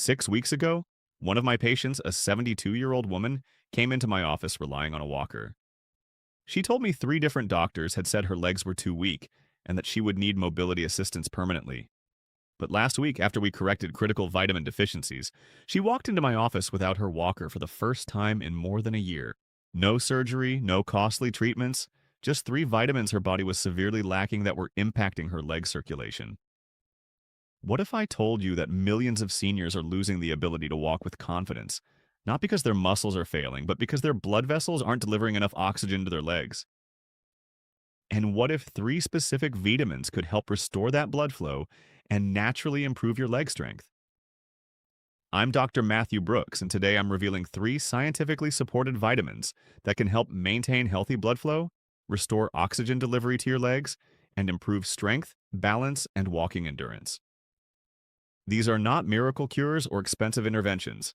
6 weeks ago, one of my patients, a 72-year-old woman, came into my office relying on a walker. She told me 3 different doctors had said her legs were too weak and that she would need mobility assistance permanently. But last week, after we corrected critical vitamin deficiencies, she walked into my office without her walker for the first time in more than a year. No surgery, no costly treatments, just 3 vitamins her body was severely lacking that were impacting her leg circulation. What if I told you that millions of seniors are losing the ability to walk with confidence, not because their muscles are failing, but because their blood vessels aren't delivering enough oxygen to their legs? And what if 3 specific vitamins could help restore that blood flow and naturally improve your leg strength? I'm Dr. Matthew Brooks, and today I'm revealing 3 scientifically supported vitamins that can help maintain healthy blood flow, restore oxygen delivery to your legs, and improve strength, balance, and walking endurance. These are not miracle cures or expensive interventions.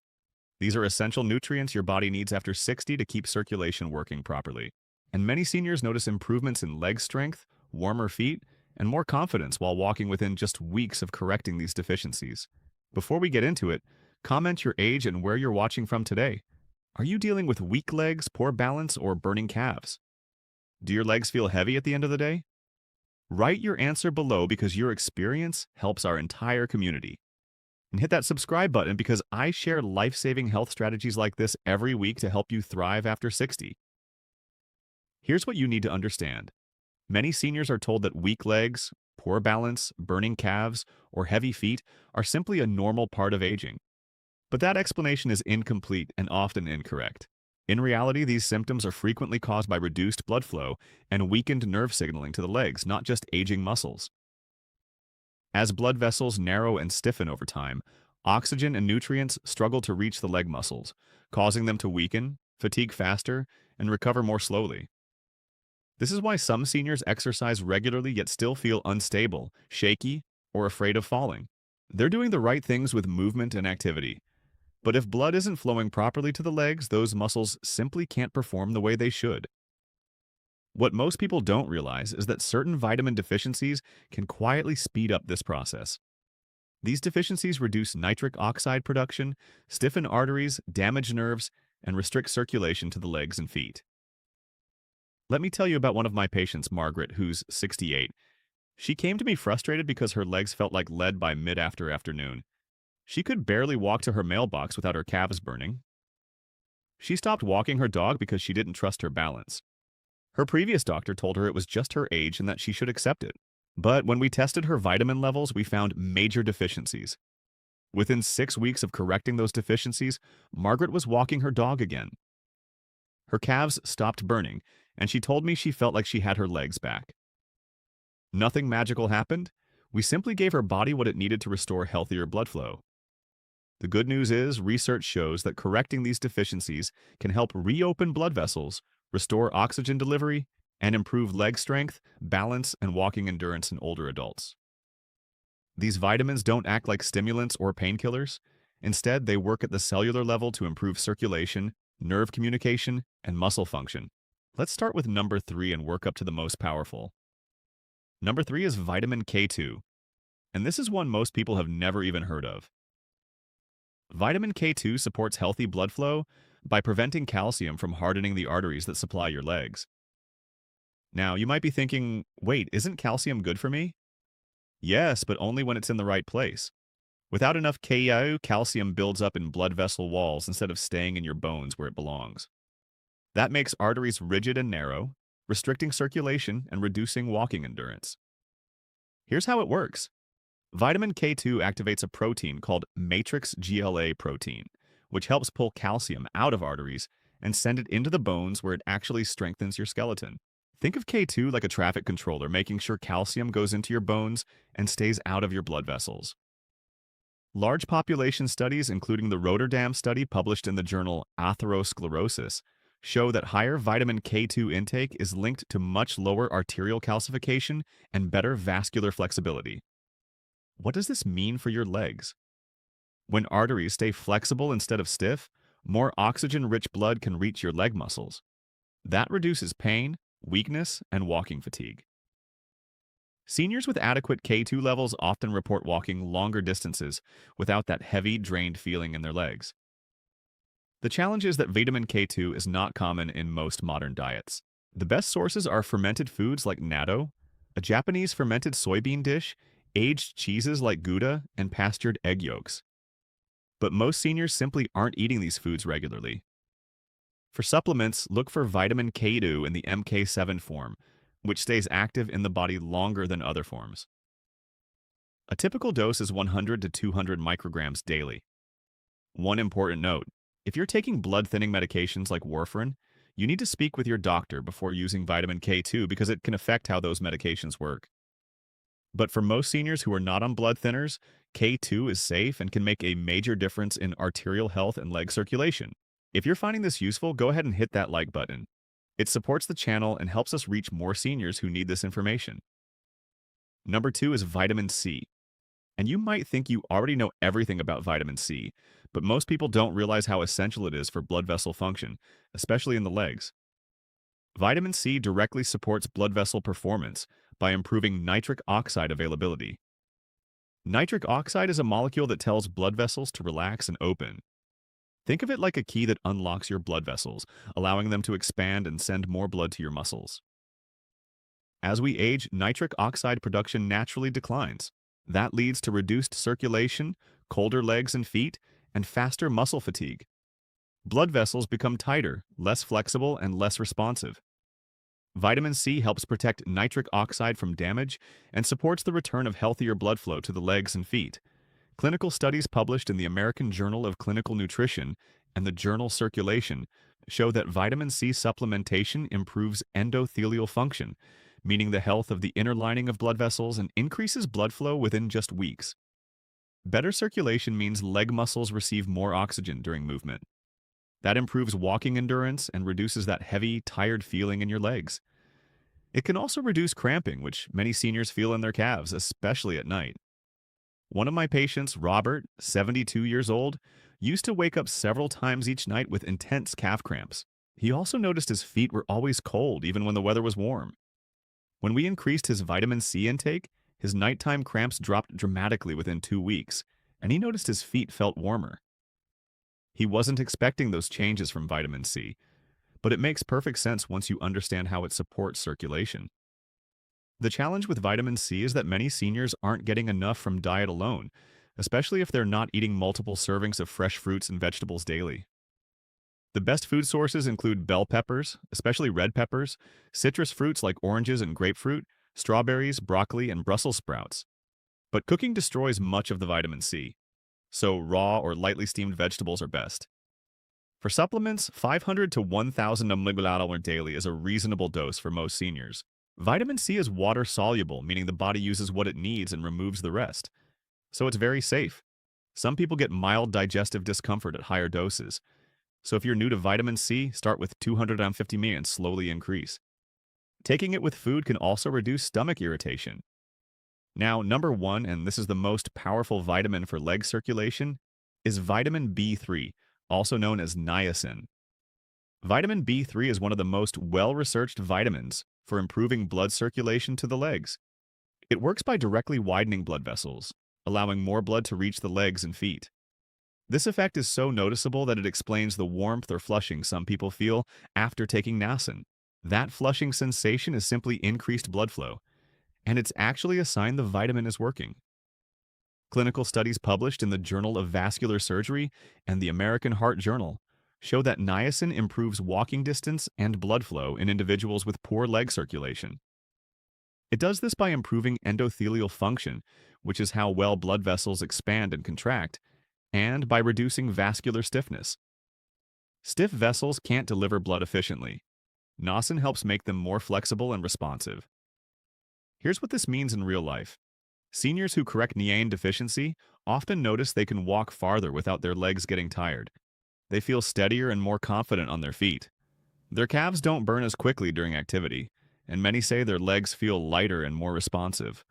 These are essential nutrients your body needs after 60 to keep circulation working properly. And many seniors notice improvements in leg strength, warmer feet, and more confidence while walking within just weeks of correcting these deficiencies. Before we get into it, comment your age and where you're watching from today. Are you dealing with weak legs, poor balance, or burning calves? Do your legs feel heavy at the end of the day? Write your answer below because your experience helps our entire community. And hit that subscribe button because I share life-saving health strategies like this every week to help you thrive after 60. Here's what you need to understand. Many seniors are told that weak legs, poor balance, burning calves, or heavy feet are simply a normal part of aging. But that explanation is incomplete and often incorrect. In reality, these symptoms are frequently caused by reduced blood flow and weakened nerve signaling to the legs, not just aging muscles. As blood vessels narrow and stiffen over time, oxygen and nutrients struggle to reach the leg muscles, causing them to weaken, fatigue faster, and recover more slowly. This is why some seniors exercise regularly yet still feel unstable, shaky, or afraid of falling. They're doing the right things with movement and activity. But if blood isn't flowing properly to the legs, those muscles simply can't perform the way they should. What most people don't realize is that certain vitamin deficiencies can quietly speed up this process. These deficiencies reduce nitric oxide production, stiffen arteries, damage nerves, and restrict circulation to the legs and feet. Let me tell you about one of my patients, Margaret, who's 68. She came to me frustrated because her legs felt like lead by mid-afternoon. She could barely walk to her mailbox without her calves burning. She stopped walking her dog because she didn't trust her balance. Her previous doctor told her it was just her age and that she should accept it. But when we tested her vitamin levels, we found major deficiencies. Within 6 weeks of correcting those deficiencies, Margaret was walking her dog again. Her calves stopped burning, and she told me she felt like she had her legs back. Nothing magical happened. We simply gave her body what it needed to restore healthier blood flow. The good news is, research shows that correcting these deficiencies can help reopen blood vessels, restore oxygen delivery, and improve leg strength, balance, and walking endurance in older adults. These vitamins don't act like stimulants or painkillers. Instead, they work at the cellular level to improve circulation, nerve communication, and muscle function. Let's start with number 3 and work up to the most powerful. Number 3 is vitamin K2, and this is one most people have never even heard of. Vitamin K2 supports healthy blood flow by preventing calcium from hardening the arteries that supply your legs. Now, you might be thinking, wait, isn't calcium good for me? Yes, but only when it's in the right place. Without enough Ku, calcium builds up in blood vessel walls instead of staying in your bones where it belongs. That makes arteries rigid and narrow, restricting circulation and reducing walking endurance. Here's how it works. Vitamin K2 activates a protein called matrix GLA protein, which helps pull calcium out of arteries and send it into the bones where it actually strengthens your skeleton. Think of K2 like a traffic controller, making sure calcium goes into your bones and stays out of your blood vessels. Large population studies, including the Rotterdam study published in the journal Atherosclerosis, show that higher vitamin K2 intake is linked to much lower arterial calcification and better vascular flexibility. What does this mean for your legs? When arteries stay flexible instead of stiff, more oxygen-rich blood can reach your leg muscles. That reduces pain, weakness, and walking fatigue. Seniors with adequate K2 levels often report walking longer distances without that heavy, drained feeling in their legs. The challenge is that vitamin K2 is not common in most modern diets. The best sources are fermented foods like natto, a Japanese fermented soybean dish, aged cheeses like Gouda, and pastured egg yolks. But most seniors simply aren't eating these foods regularly. For supplements, look for vitamin K2 in the MK7 form, which stays active in the body longer than other forms. A typical dose is 100 to 200 micrograms daily. One important note: if you're taking blood-thinning medications like warfarin, you need to speak with your doctor before using vitamin K2 because it can affect how those medications work. But for most seniors who are not on blood thinners, K2 is safe and can make a major difference in arterial health and leg circulation. If you're finding this useful, go ahead and hit that like button. It supports the channel and helps us reach more seniors who need this information. Number 2 is vitamin C. And you might think you already know everything about vitamin C, but most people don't realize how essential it is for blood vessel function, especially in the legs. Vitamin C directly supports blood vessel performance by improving nitric oxide availability. Nitric oxide is a molecule that tells blood vessels to relax and open. Think of it like a key that unlocks your blood vessels, allowing them to expand and send more blood to your muscles. As we age, nitric oxide production naturally declines. That leads to reduced circulation, colder legs and feet, and faster muscle fatigue. Blood vessels become tighter, less flexible, and less responsive. Vitamin C helps protect nitric oxide from damage and supports the return of healthier blood flow to the legs and feet. Clinical studies published in the American Journal of Clinical Nutrition and the journal Circulation show that vitamin C supplementation improves endothelial function, meaning the health of the inner lining of blood vessels, and increases blood flow within just weeks. Better circulation means leg muscles receive more oxygen during movement. That improves walking endurance and reduces that heavy, tired feeling in your legs. It can also reduce cramping, which many seniors feel in their calves, especially at night. One of my patients, Robert, 72 years old, used to wake up several times each night with intense calf cramps. He also noticed his feet were always cold, even when the weather was warm. When we increased his vitamin C intake, his nighttime cramps dropped dramatically within 2 weeks, and he noticed his feet felt warmer. He wasn't expecting those changes from vitamin C, but it makes perfect sense once you understand how it supports circulation. The challenge with vitamin C is that many seniors aren't getting enough from diet alone, especially if they're not eating multiple servings of fresh fruits and vegetables daily. The best food sources include bell peppers, especially red peppers, citrus fruits like oranges and grapefruit, strawberries, broccoli, and Brussels sprouts. But cooking destroys much of the vitamin C, so raw or lightly steamed vegetables are best. For supplements, 500 to 1,000 mg daily is a reasonable dose for most seniors. Vitamin C is water-soluble, meaning the body uses what it needs and removes the rest, so it's very safe. Some people get mild digestive discomfort at higher doses, so if you're new to vitamin C, start with 250 mg and slowly increase. Taking it with food can also reduce stomach irritation. Now, number 1, and this is the most powerful vitamin for leg circulation, is vitamin B3, also known as niacin. Vitamin B3 is one of the most well-researched vitamins for improving blood circulation to the legs. It works by directly widening blood vessels, allowing more blood to reach the legs and feet. This effect is so noticeable that it explains the warmth or flushing some people feel after taking niacin. That flushing sensation is simply increased blood flow, and it's actually a sign the vitamin is working. Clinical studies published in the Journal of Vascular Surgery and the American Heart Journal show that niacin improves walking distance and blood flow in individuals with poor leg circulation. It does this by improving endothelial function, which is how well blood vessels expand and contract, and by reducing vascular stiffness. Stiff vessels can't deliver blood efficiently. Niacin helps make them more flexible and responsive. Here's what this means in real life. Seniors who correct niacin deficiency often notice they can walk farther without their legs getting tired. They feel steadier and more confident on their feet. Their calves don't burn as quickly during activity, and many say their legs feel lighter and more responsive.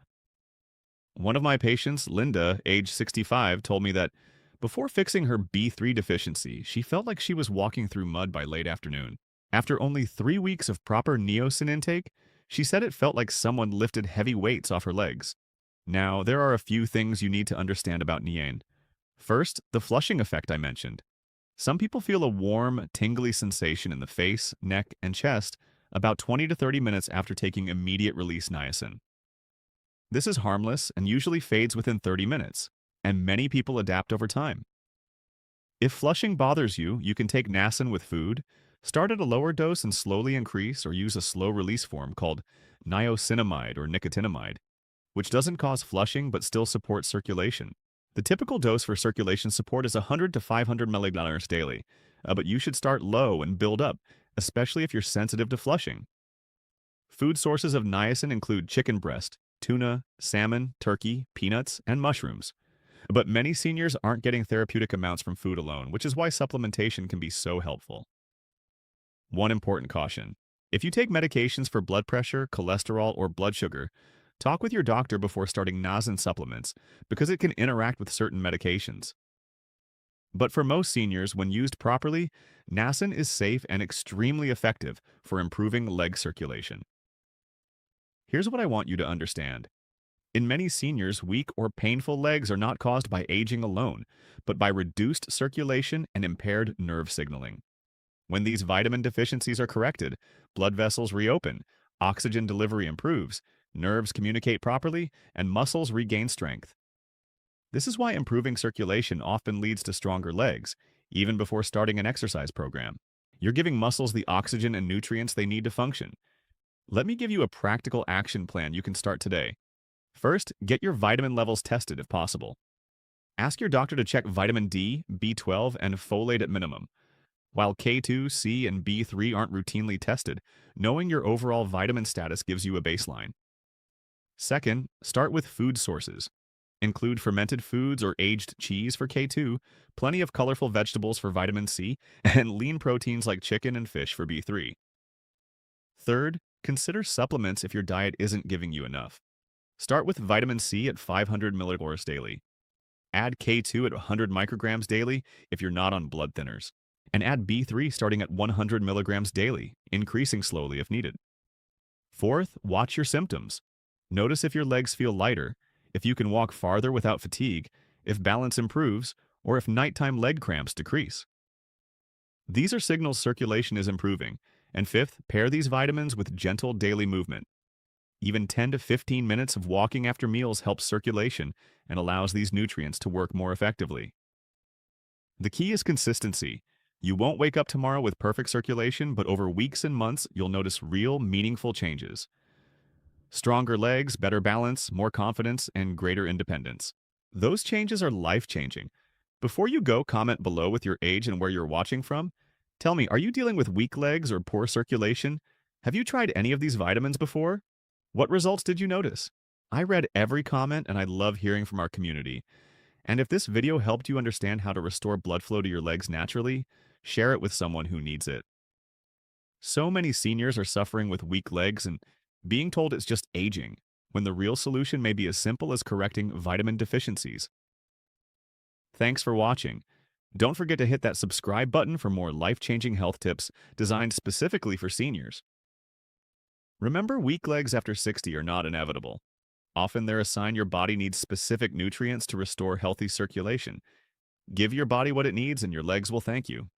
One of my patients, Linda, age 65, told me that before fixing her B3 deficiency, she felt like she was walking through mud by late afternoon. After only 3 weeks of proper niacin intake, She said it felt like someone lifted heavy weights off her legs. Now, there are a few things you need to understand about Nian. First, the flushing effect I mentioned. Some people feel a warm, tingly sensation in the face, neck, and chest about 20 to 30 minutes after taking immediate release niacin. This is harmless and usually fades within 30 minutes, and many people adapt over time. If flushing bothers you, you can take niacin with food, start at a lower dose and slowly increase or use a slow-release form called niacinamide or nicotinamide, which doesn't cause flushing but still supports circulation. The typical dose for circulation support is 100 to 500 milligrams daily, but you should start low and build up, especially if you're sensitive to flushing. Food sources of niacin include chicken breast, tuna, salmon, turkey, peanuts, and mushrooms. But many seniors aren't getting therapeutic amounts from food alone, which is why supplementation can be so helpful. One important caution. If you take medications for blood pressure, cholesterol, or blood sugar, talk with your doctor before starting niacin supplements because it can interact with certain medications. But for most seniors, when used properly, niacin is safe and extremely effective for improving leg circulation. Here's what I want you to understand. In many seniors, weak or painful legs are not caused by aging alone, but by reduced circulation and impaired nerve signaling. When these vitamin deficiencies are corrected, blood vessels reopen, oxygen delivery improves, nerves communicate properly, and muscles regain strength. This is why improving circulation often leads to stronger legs, even before starting an exercise program. You're giving muscles the oxygen and nutrients they need to function. Let me give you a practical action plan you can start today. First, get your vitamin levels tested if possible. Ask your doctor to check vitamin D, B12, and folate at minimum. While K2, C, and B3 aren't routinely tested, knowing your overall vitamin status gives you a baseline. Second, start with food sources. Include fermented foods or aged cheese for K2, plenty of colorful vegetables for vitamin C, and lean proteins like chicken and fish for B3. Third, consider supplements if your diet isn't giving you enough. Start with vitamin C at 500 milligrams daily. Add K2 at 100 micrograms daily if you're not on blood thinners. And add B3 starting at 100 milligrams daily, increasing slowly if needed. Fourth, watch your symptoms. Notice if your legs feel lighter, if you can walk farther without fatigue, if balance improves, or if nighttime leg cramps decrease. These are signals circulation is improving. And fifth, pair these vitamins with gentle daily movement. Even 10 to 15 minutes of walking after meals helps circulation and allows these nutrients to work more effectively. The key is consistency. You won't wake up tomorrow with perfect circulation, but over weeks and months, you'll notice real, meaningful changes. Stronger legs, better balance, more confidence, and greater independence. Those changes are life-changing. Before you go, comment below with your age and where you're watching from. Tell me, are you dealing with weak legs or poor circulation? Have you tried any of these vitamins before? What results did you notice? I read every comment and I love hearing from our community. And if this video helped you understand how to restore blood flow to your legs naturally, share it with someone who needs it. So many seniors are suffering with weak legs and being told it's just aging, when the real solution may be as simple as correcting vitamin deficiencies. Thanks for watching. Don't forget to hit that subscribe button for more life-changing health tips designed specifically for seniors. Remember, weak legs after 60 are not inevitable. Often they're a sign your body needs specific nutrients to restore healthy circulation. Give your body what it needs and your legs will thank you.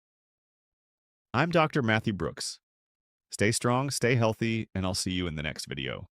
I'm Dr. Matthew Brooks. Stay strong, stay healthy, and I'll see you in the next video.